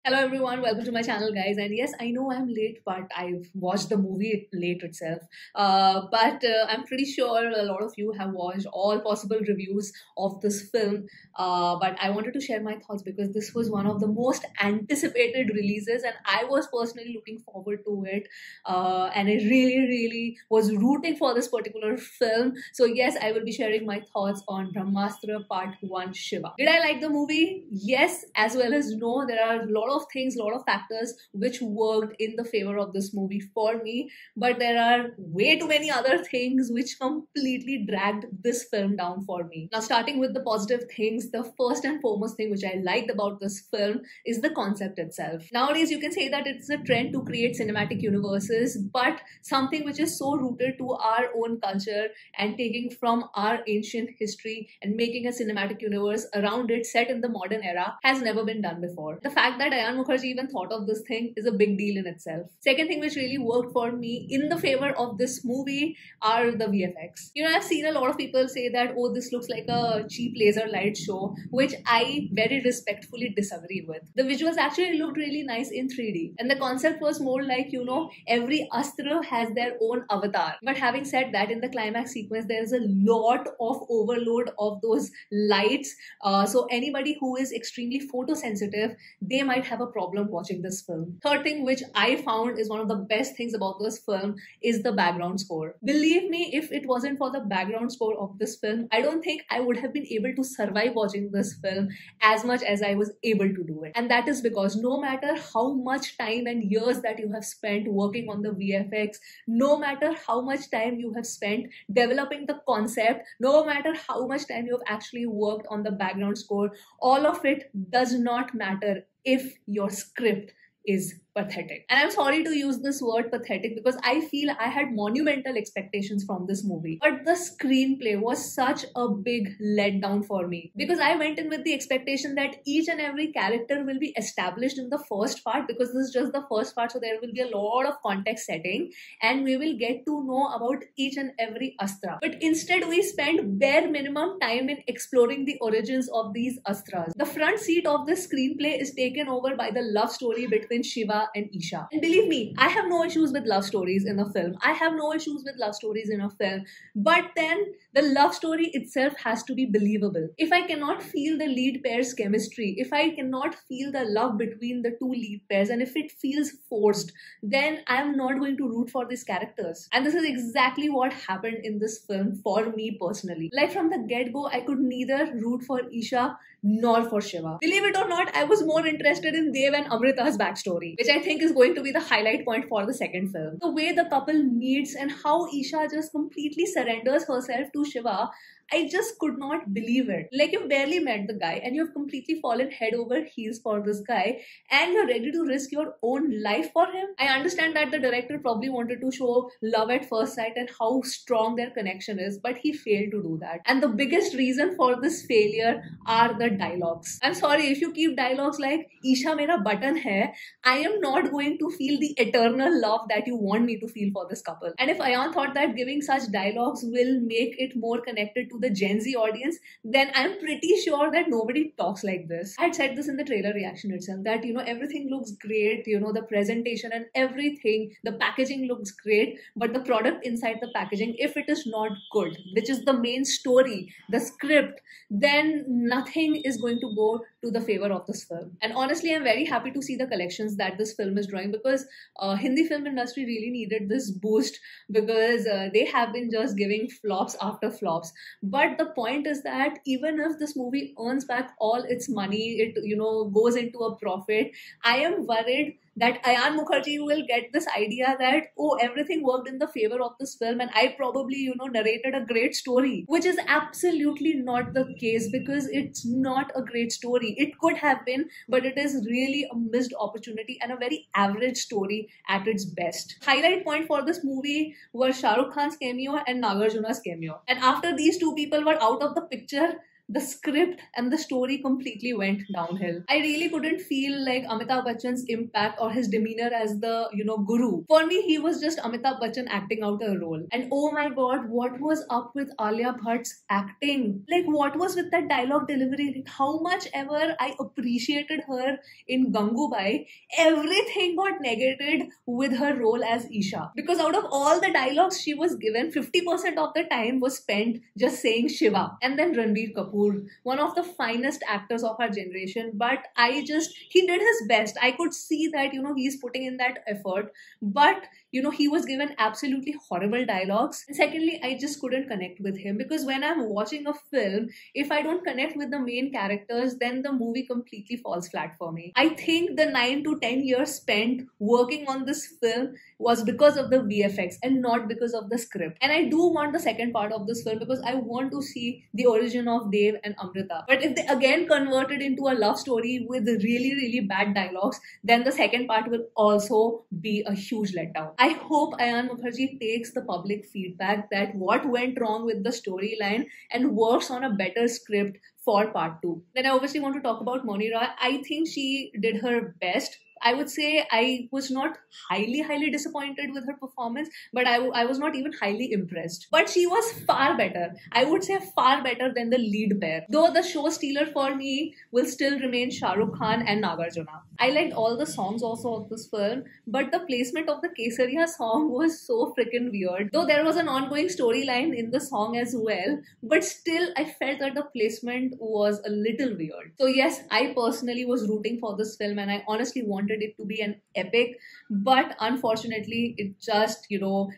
Hello everyone, welcome to my channel guys. And yes, I know I'm late, but I've watched the movie late itself. But I'm pretty sure a lot of you have watched all possible reviews of this film. But I wanted to share my thoughts because this was one of the most anticipated releases and I was personally looking forward to it. And I really was rooting for this particular film. So yes, I will be sharing my thoughts on BRAHMASTRA Part 1 Shiva. Did I like the movie? Yes, as well as no. There are a lot of things, a lot of factors which worked in the favor of this movie for me, but there are way too many other things which completely dragged this film down for me. Now, starting with the positive things, the first and foremost thing which I liked about this film is the concept itself. Nowadays, you can say that it's a trend to create cinematic universes, but something which is so rooted to our own culture and taking from our ancient history and making a cinematic universe around it set in the modern era has never been done before. The fact that Ayan Mukherjee even thought of this thing is a big deal in itself. Second thing which really worked for me in the favor of this movie are the VFX. You know, I've seen a lot of people say that, oh, this looks like a cheap laser light show, which I very respectfully disagree with. The visuals actually looked really nice in 3D. And the concept was more like, you know, every astra has their own avatar. But having said that, in the climax sequence, there is a lot of overload of those lights. So anybody who is extremely photosensitive, they might have a problem watching this film. Third thing which I found is one of the best things about this film is the background score. Believe me, if it wasn't for the background score of this film, I don't think I would have been able to survive watching this film as much as I was able to do it. And that is because no matter how much time and years that you have spent working on the VFX, no matter how much time you have spent developing the concept, no matter how much time you have actually worked on the background score, all of it does not matter if your script is pathetic. And I'm sorry to use this word pathetic because I feel I had monumental expectations from this movie. But the screenplay was such a big letdown for me because I went in with the expectation that each and every character will be established in the first part because this is just the first part, so there will be a lot of context setting and we will get to know about each and every astra. But instead we spent bare minimum time in exploring the origins of these astras. The front seat of this screenplay is taken over by the love story between Shiva and Isha. And believe me, I have no issues with love stories in a film. I have no issues with love stories in a film. But then the love story itself has to be believable. If I cannot feel the lead pair's chemistry, if I cannot feel the love between the two lead pairs, and if it feels forced, then I am not going to root for these characters. And this is exactly what happened in this film for me personally. Like from the get-go, I could neither root for Isha nor for Shiva. Believe it or not, I was more interested in Dev and Amrita's backstory, which I think is going to be the highlight point for the second film. The way the couple meets and how Isha just completely surrenders herself to Shiva, I just could not believe it. Like, you've barely met the guy and you've completely fallen head over heels for this guy and you're ready to risk your own life for him. I understand that the director probably wanted to show love at first sight and how strong their connection is, but he failed to do that. And the biggest reason for this failure are the dialogues. I'm sorry, if you keep dialogues like Isha mera button hai, I am not going to feel the eternal love that you want me to feel for this couple. And if Ayan thought that giving such dialogues will make it more connected to the Gen Z audience, then I'm pretty sure that nobody talks like this. I had said this in the trailer reaction itself that, you know, everything looks great, you know, the presentation and everything, the packaging looks great, but the product inside the packaging, if it is not good, which is the main story, the script, then nothing is going to go to the favor of this film. And honestly, I'm very happy to see the collections that this film is drawing because Hindi film industry really needed this boost because they have been just giving flops after flops. But the point is that even if this movie earns back all its money, it, you know, goes into a profit, I am worried that Ayan Mukherjee will get this idea that, oh, everything worked in the favor of this film and I probably, you know, narrated a great story, which is absolutely not the case because it's not a great story. It could have been, but it is really a missed opportunity and a very average story at its best. Highlight point for this movie were Shah Rukh Khan's cameo and Nagarjuna's cameo. And after these two people were out of the picture, the script and the story completely went downhill. I really couldn't feel like Amitabh Bachchan's impact or his demeanor as the, guru. For me, he was just Amitabh Bachchan acting out a role. And oh my god, what was up with Alia Bhatt's acting? Like, what was with that dialogue delivery? Like, how much ever I appreciated her in Gangubai, everything got negated with her role as Isha. Because out of all the dialogues she was given, 50% of the time was spent just saying Shiva. And then Ranbir Kapoor, one of the finest actors of our generation, but he did his best. I could see that, he's putting in that effort, but he was given absolutely horrible dialogues. And secondly, I just couldn't connect with him, because when I'm watching a film, if I don't connect with the main characters, then the movie completely falls flat for me. I think the 9 to 10 years spent working on this film was because of the VFX and not because of the script. And I do want the second part of this film, because I want to see the origin of Dev and Amrita. But if they again convert it into a love story with really, really bad dialogues, then the second part will also be a huge letdown. I hope Ayan Mukherjee takes the public feedback that what went wrong with the storyline and works on a better script for part 2. Then I obviously want to talk about Moni Roy. I think she did her best. I would say I was not highly disappointed with her performance, but I was not even highly impressed. But she was far better. I would say far better than the lead pair. Though the show stealer for me will still remain Shah Rukh Khan and Nagarjuna. I liked all the songs also of this film, but the placement of the Kesariya song was so freaking weird. Though there was an ongoing storyline in the song as well, but still I felt that the placement was a little weird. So yes, I personally was rooting for this film, and I honestly wanted it to be an epic, but unfortunately it just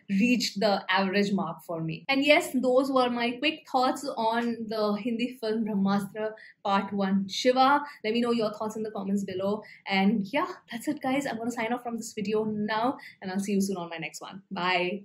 reached the average mark for me. And yes, those were my quick thoughts on the Hindi film Brahmastra Part 1 Shiva. Let me know your thoughts in the comments below. And yeah, that's it guys. I'm going to sign off from this video now, and I'll see you soon on my next one. Bye.